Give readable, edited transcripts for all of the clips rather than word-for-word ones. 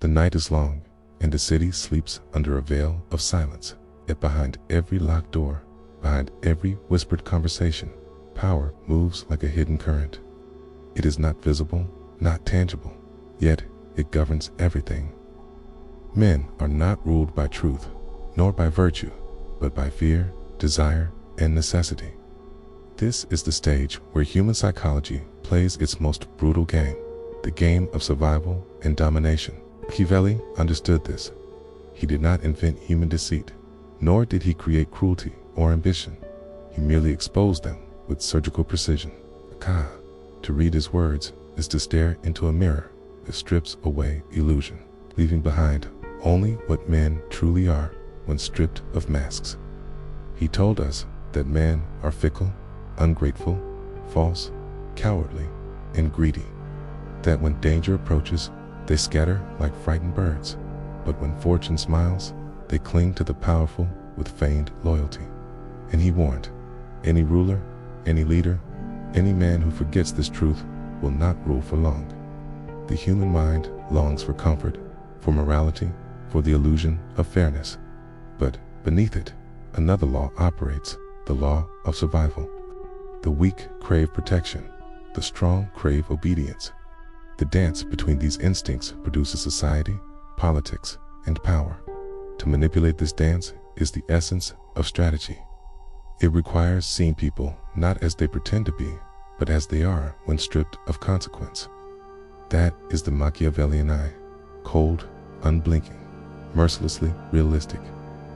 The night is long, and the city sleeps under a veil of silence. Yet behind every locked door, behind every whispered conversation, power moves like a hidden current. It is not visible, not tangible, yet it governs everything. Men are not ruled by truth, nor by virtue, but by fear, desire, and necessity. This is the stage where human psychology plays its most brutal game, the game of survival and domination. Machiavelli understood this. He did not invent human deceit, nor did he create cruelty or ambition. He merely exposed them with surgical precision. To read his words is to stare into a mirror that strips away illusion, leaving behind only what men truly are when stripped of masks. He told us that men are fickle, ungrateful, false, cowardly, and greedy. That when danger approaches, they scatter like frightened birds, but when fortune smiles, they cling to the powerful with feigned loyalty. And he warned, any ruler, any leader, any man who forgets this truth will not rule for long. The human mind longs for comfort, for morality, for the illusion of fairness. But beneath it, another law operates, the law of survival. The weak crave protection, the strong crave obedience. The dance between these instincts produces society, politics, and power. To manipulate this dance is the essence of strategy. It requires seeing people not as they pretend to be, but as they are when stripped of consequence. That is the Machiavellian eye, cold, unblinking, mercilessly realistic.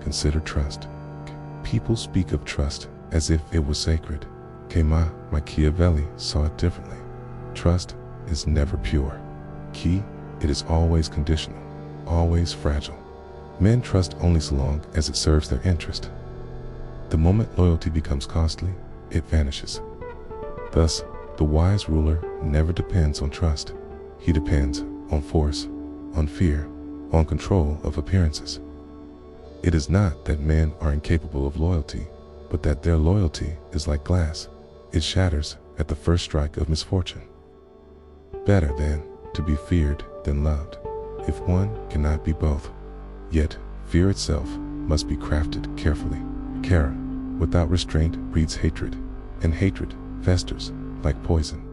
Consider trust. People speak of trust as if it was sacred. Machiavelli saw it differently. Trust is never pure. It is always conditional, always fragile. Men trust only so long as it serves their interest. The moment loyalty becomes costly, it vanishes. Thus, the wise ruler never depends on trust. He depends on force, on fear, on control of appearances. It is not that men are incapable of loyalty, but that their loyalty is like glass. It shatters at the first strike of misfortune. Better, then, to be feared than loved, if one cannot be both. Yet, fear itself must be crafted carefully. Care without restraint breeds hatred, and hatred festers like poison.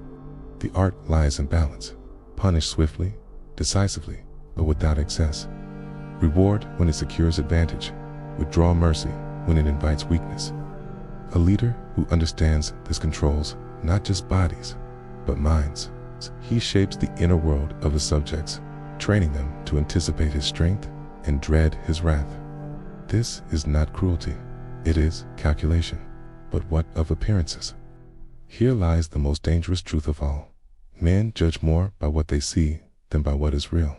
The art lies in balance. Punish swiftly, decisively, but without excess. Reward when it secures advantage. Withdraw mercy when it invites weakness. A leader who understands this controls not just bodies, but minds. He shapes the inner world of his subjects, training them to anticipate his strength and dread his wrath. This is not cruelty, it is calculation. But what of appearances? Here lies the most dangerous truth of all. Men judge more by what they see than by what is real.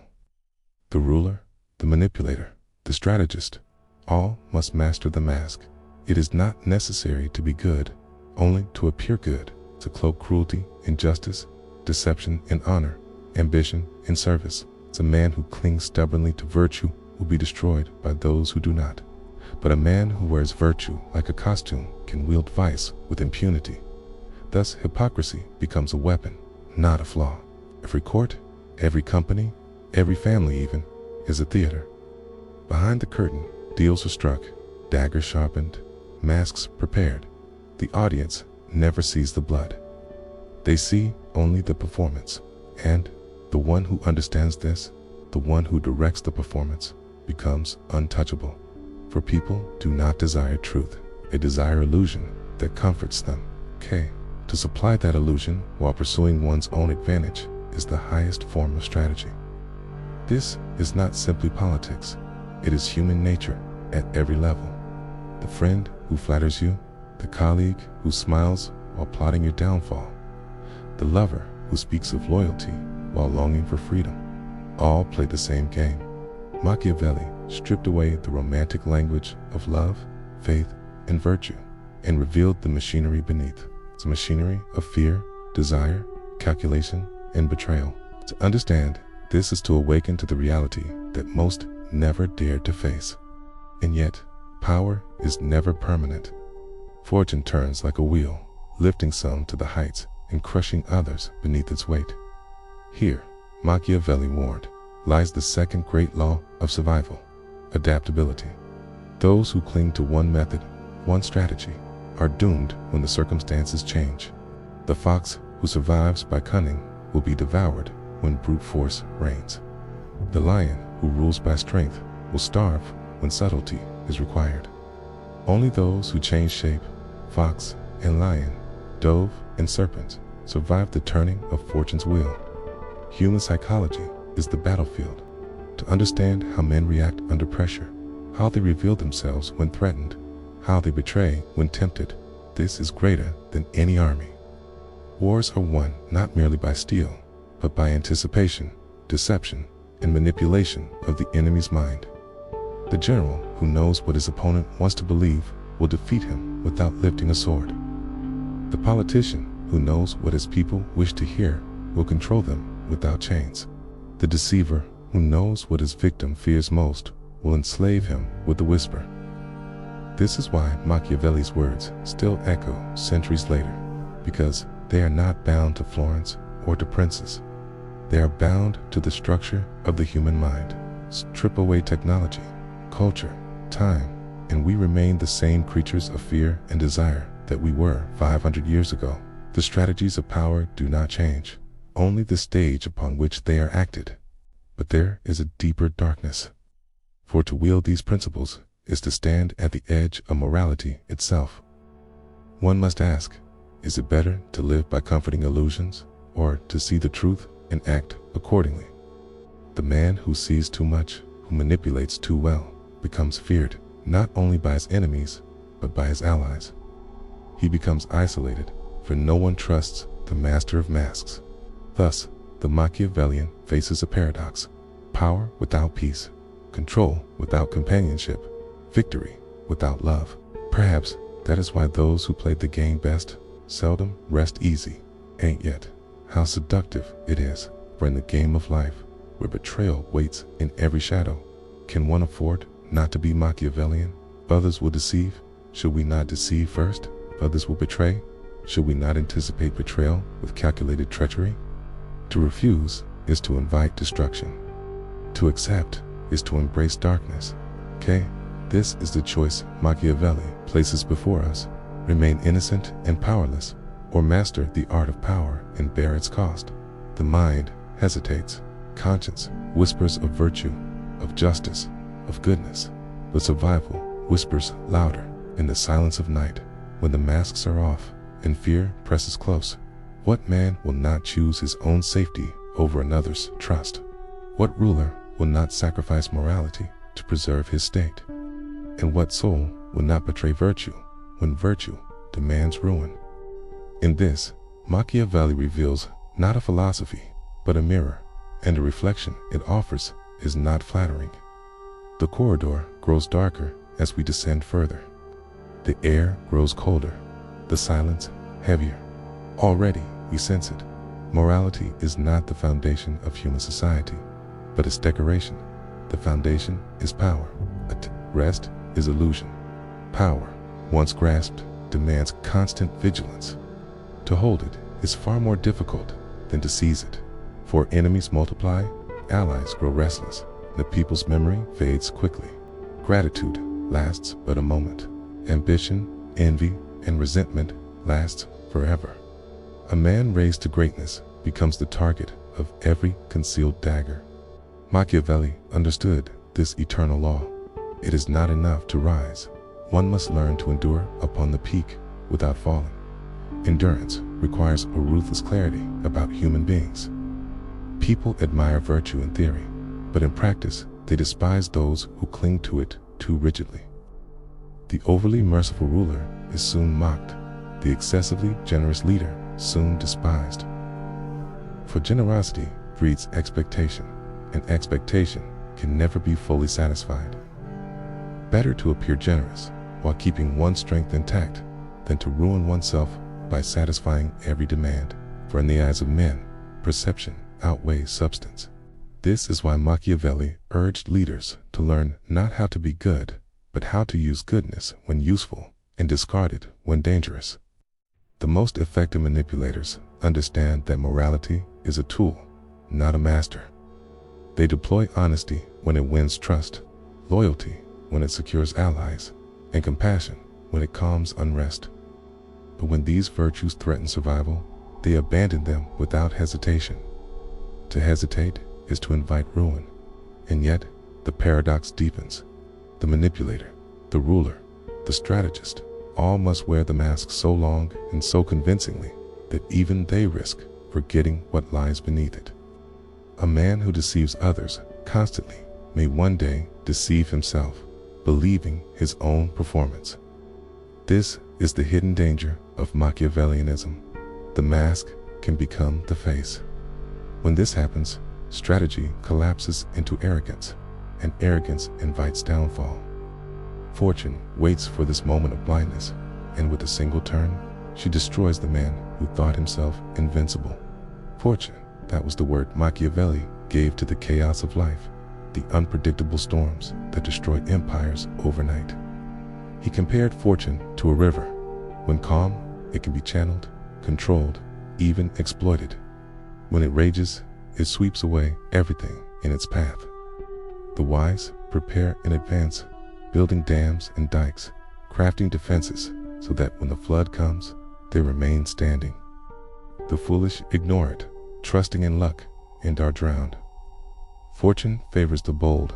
The ruler, the manipulator, the strategist, all must master the mask. It is not necessary to be good, only to appear good, to cloak cruelty in justice, deception in honor, ambition in service. A man who clings stubbornly to virtue will be destroyed by those who do not. But a man who wears virtue like a costume can wield vice with impunity. Thus hypocrisy becomes a weapon, not a flaw. Every court, every company, every family even, is a theater. Behind the curtain, deals are struck, daggers sharpened, masks prepared. The audience never sees the blood. They see only the performance, and the one who understands this, the one who directs the performance, becomes untouchable. For people do not desire truth, they desire illusion that comforts them. To supply that illusion while pursuing one's own advantage is the highest form of strategy. This is not simply politics, it is human nature at every level. The friend who flatters you, the colleague who smiles while plotting your downfall, the lover who speaks of loyalty while longing for freedom, all play the same game. Machiavelli stripped away the romantic language of love, faith, and virtue, and revealed the machinery beneath. It's a machinery of fear, desire, calculation, and betrayal. To understand this is to awaken to the reality that most never dared to face. And yet, power is never permanent. Fortune turns like a wheel, lifting some to the heights and crushing others beneath its weight. Here, Machiavelli warned, lies the second great law of survival: adaptability. Those who cling to one method, one strategy, are doomed when the circumstances change. The fox who survives by cunning will be devoured when brute force reigns. The lion who rules by strength will starve when subtlety is required. Only those who change shape, fox and lion, dove and serpent, survive the turning of fortune's wheel. Human psychology is the battlefield. To understand how men react under pressure, how they reveal themselves when threatened, how they betray when tempted, this is greater than any army. Wars are won not merely by steel, but by anticipation, deception, and manipulation of the enemy's mind. The general who knows what his opponent wants to believe will defeat him without lifting a sword. The politician who knows what his people wish to hear will control them without chains. The deceiver who knows what his victim fears most will enslave him with a whisper. This is why Machiavelli's words still echo centuries later, because they are not bound to Florence or to princes. They are bound to the structure of the human mind. Strip away technology, culture, time, and we remain the same creatures of fear and desire that we were 500 years ago. The strategies of power do not change, only the stage upon which they are acted. But there is a deeper darkness. For to wield these principles is to stand at the edge of morality itself. One must ask, is it better to live by comforting illusions, or to see the truth and act accordingly? The man who sees too much, who manipulates too well, becomes feared, not only by his enemies, but by his allies. He becomes isolated, for no one trusts the master of masks. Thus, the Machiavellian faces a paradox: power without peace, control without companionship, victory without love. Perhaps that is why those who played the game best seldom rest easy. Ain't yet how seductive it is, for in the game of life, where betrayal waits in every shadow, can one afford not to be Machiavellian? Others will deceive. Should we not deceive first? Others will betray. Should we not anticipate betrayal with calculated treachery? To refuse is to invite destruction. To accept is to embrace darkness. This is the choice Machiavelli places before us: remain innocent and powerless, or master the art of power and bear its cost. The mind hesitates. Conscience whispers of virtue, of justice, of goodness. But survival whispers louder in the silence of night, when the masks are off and fear presses close. What man will not choose his own safety over another's trust? What ruler will not sacrifice morality to preserve his state? And what soul will not betray virtue when virtue demands ruin? In this, Machiavelli reveals not a philosophy, but a mirror, and the reflection it offers is not flattering. The corridor grows darker as we descend further. The air grows colder, the silence heavier. Already we sense it. Morality is not the foundation of human society, but its decoration. The foundation is power. Rest is illusion. Power, once grasped, demands constant vigilance. To hold it is far more difficult than to seize it. For enemies multiply, allies grow restless, the people's memory fades quickly. Gratitude lasts but a moment. Ambition, envy, and resentment lasts forever. A man raised to greatness becomes the target of every concealed dagger. Machiavelli understood this eternal law. It is not enough to rise. One must learn to endure upon the peak without falling. Endurance requires a ruthless clarity about human beings. People admire virtue in theory, but in practice they despise those who cling to it too rigidly. The overly merciful ruler is soon mocked, the excessively generous leader soon despised. For generosity breeds expectation, and expectation can never be fully satisfied. Better to appear generous while keeping one's strength intact than to ruin oneself by satisfying every demand, for in the eyes of men, perception outweighs substance. This is why Machiavelli urged leaders to learn not how to be good, but how to use goodness when useful and discard it when dangerous. The most effective manipulators understand that morality is a tool, not a master. They deploy honesty when it wins trust, loyalty when it secures allies, and compassion when it calms unrest. But when these virtues threaten survival, they abandon them without hesitation. To hesitate is to invite ruin, and yet the paradox deepens. The manipulator, the ruler, the strategist, all must wear the mask so long and so convincingly that even they risk forgetting what lies beneath it. A man who deceives others constantly may one day deceive himself, believing his own performance. This is the hidden danger of Machiavellianism. The mask can become the face. When this happens, strategy collapses into arrogance, and arrogance invites downfall. Fortune waits for this moment of blindness, and with a single turn, she destroys the man who thought himself invincible. Fortune, that was the word Machiavelli gave to the chaos of life, the unpredictable storms that destroy empires overnight. He compared fortune to a river. When calm, it can be channeled, controlled, even exploited. When it rages, it sweeps away everything in its path. The wise prepare in advance, building dams and dikes, crafting defenses so that when the flood comes, they remain standing. The foolish ignore it, trusting in luck, and are drowned. Fortune favors the bold,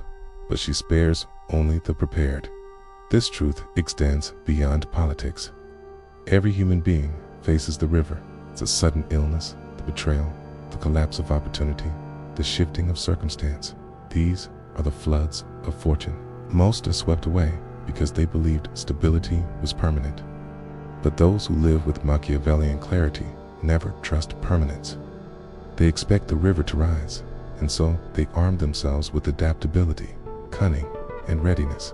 but she spares only the prepared. This truth extends beyond politics. Every human being faces the river. It's a sudden illness, the betrayal, the collapse of opportunity, the shifting of circumstance. These are the floods of fortune. Most are swept away because they believed stability was permanent. But those who live with Machiavellian clarity never trust permanence. They expect the river to rise, and so they arm themselves with adaptability, cunning, and readiness.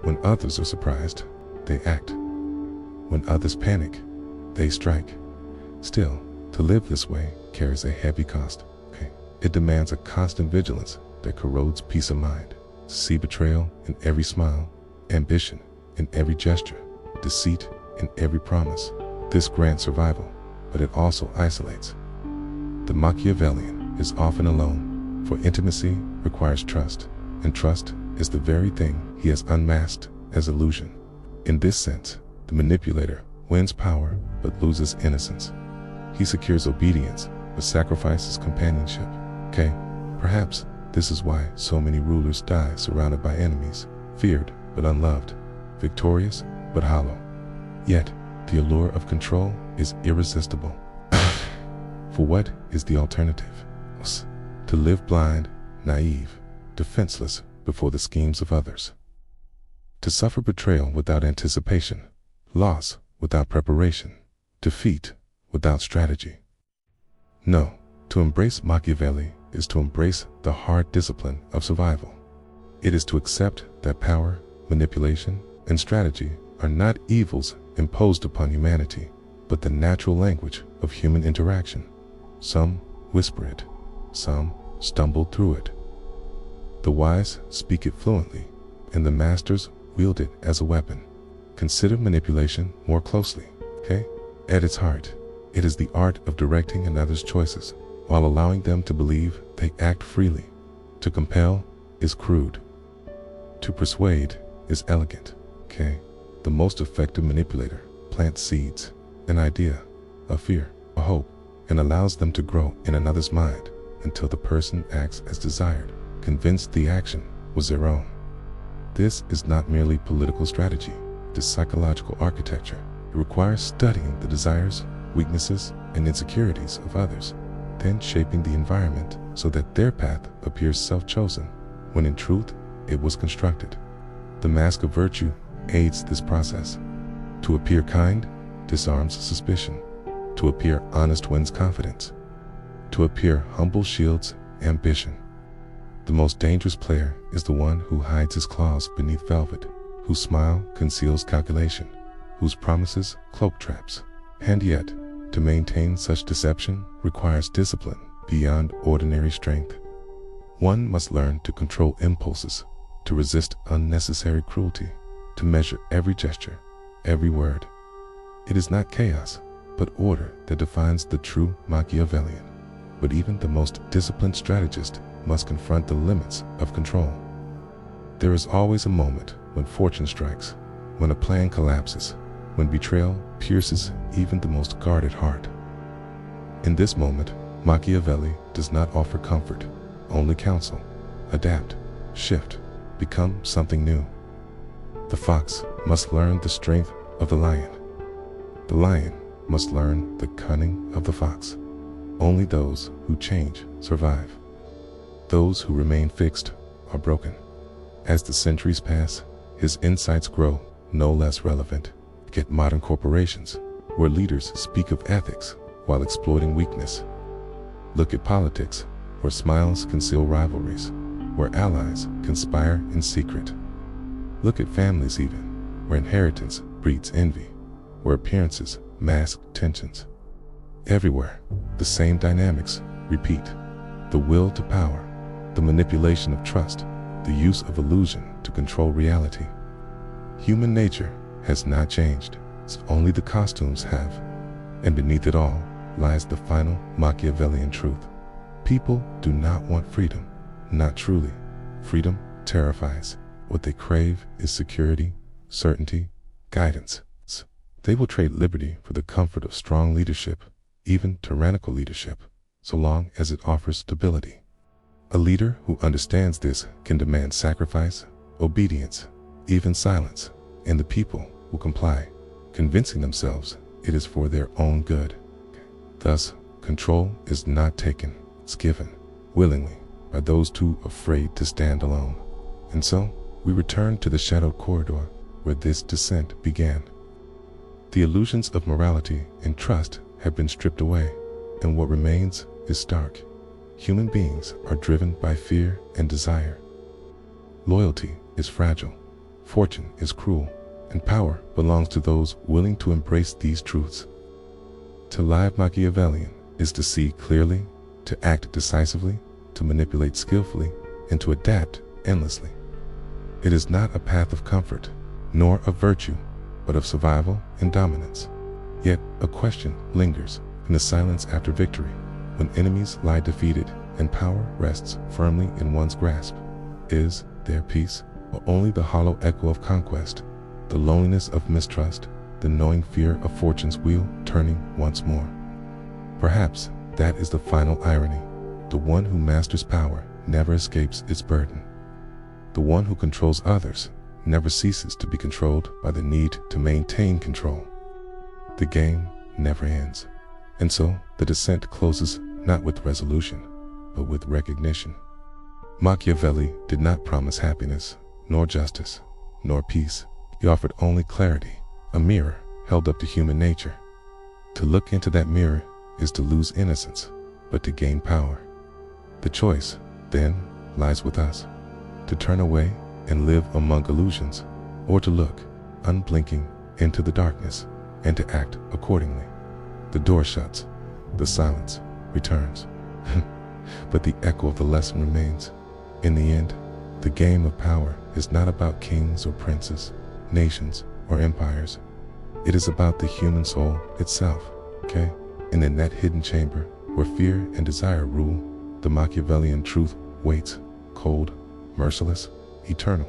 When others are surprised, they act. When others panic, they strike. Still, to live this way carries a heavy cost. It demands a constant vigilance that corrodes peace of mind. To see betrayal in every smile, ambition in every gesture, deceit in every promise. This grants survival, but it also isolates. The Machiavellian is often alone, for intimacy requires trust, and trust is the very thing he has unmasked as illusion. In this sense, the manipulator wins power but loses innocence. He secures obedience but sacrifices companionship. Perhaps this is why so many rulers die surrounded by enemies, feared but unloved, victorious but hollow. Yet, the allure of control is irresistible. For what is the alternative? To live blind, naive, defenseless before the schemes of others. To suffer betrayal without anticipation, loss without preparation, defeat without strategy. No, to embrace Machiavelli is to embrace the hard discipline of survival. It is to accept that power, manipulation, and strategy are not evils imposed upon humanity, but the natural language of human interaction. Some whisper it, some stumble through it. The wise speak it fluently, and the masters wield it as a weapon. Consider manipulation more closely, At its heart, it is the art of directing another's choices while allowing them to believe they act freely. To compel is crude. To persuade is elegant, The most effective manipulator plants seeds, an idea, a fear, a hope, and allows them to grow in another's mind until the person acts as desired, convinced the action was their own. This is not merely political strategy, it is psychological architecture. It requires studying the desires, weaknesses, and insecurities of others, then shaping the environment so that their path appears self-chosen, when in truth it was constructed. The mask of virtue aids this process. To appear kind disarms suspicion. To appear honest wins confidence. To appear humble shields ambition. The most dangerous player is the one who hides his claws beneath velvet, whose smile conceals calculation, whose promises cloak traps. And yet, to maintain such deception requires discipline beyond ordinary strength. One must learn to control impulses, to resist unnecessary cruelty, to measure every gesture, every word. It is not chaos, but order that defines the true Machiavellian. But even the most disciplined strategist must confront the limits of control. There is always a moment when fortune strikes, when a plan collapses, when betrayal pierces even the most guarded heart. In this moment, Machiavelli does not offer comfort, only counsel. Adapt, shift, become something new. The fox must learn the strength of the lion. The lion must learn the cunning of the fox. Only those who change survive. Those who remain fixed are broken. As the centuries pass, his insights grow no less relevant. Get modern corporations, where leaders speak of ethics while exploiting weakness. Look at politics, where smiles conceal rivalries, where allies conspire in secret. Look at families even, where inheritance breeds envy, where appearances mask tensions. Everywhere, the same dynamics repeat. The will to power, the manipulation of trust, the use of illusion to control reality. Human nature has not changed, only the costumes have. And beneath it all lies the final Machiavellian truth. People do not want freedom, not truly. Freedom terrifies. What they crave is security, certainty, guidance. They will trade liberty for the comfort of strong leadership, even tyrannical leadership, so long as it offers stability. A leader who understands this can demand sacrifice, obedience, even silence, and the people will comply, convincing themselves it is for their own good. Thus, control is not taken, it's given, willingly, by those too afraid to stand alone. And so, we return to the shadowed corridor where this descent began. The illusions of morality and trust have been stripped away, and what remains is stark. Human beings are driven by fear and desire. Loyalty is fragile, fortune is cruel, and power belongs to those willing to embrace these truths. To live Machiavellian is to see clearly, to act decisively, to manipulate skillfully, and to adapt endlessly. It is not a path of comfort, nor of virtue, but of survival and dominance. Yet a question lingers in the silence after victory, when enemies lie defeated and power rests firmly in one's grasp. Is there peace, or only the hollow echo of conquest, the loneliness of mistrust, the knowing fear of fortune's wheel turning once more? Perhaps that is the final irony. The one who masters power never escapes its burden. The one who controls others never ceases to be controlled by the need to maintain control. The game never ends. And so the descent closes not with resolution, but with recognition. Machiavelli did not promise happiness, nor justice, nor peace. He offered only clarity, a mirror held up to human nature. To look into that mirror is to lose innocence, but to gain power. The choice, then, lies with us, to turn away and live among illusions, or to look, unblinking, into the darkness, and to act accordingly. The door shuts, the silence returns, but the echo of the lesson remains. In the end, the game of power is not about kings or princes, nations or empires. It is about the human soul itself, okay? And in that hidden chamber, where fear and desire rule, the Machiavellian truth waits, cold, merciless, eternal.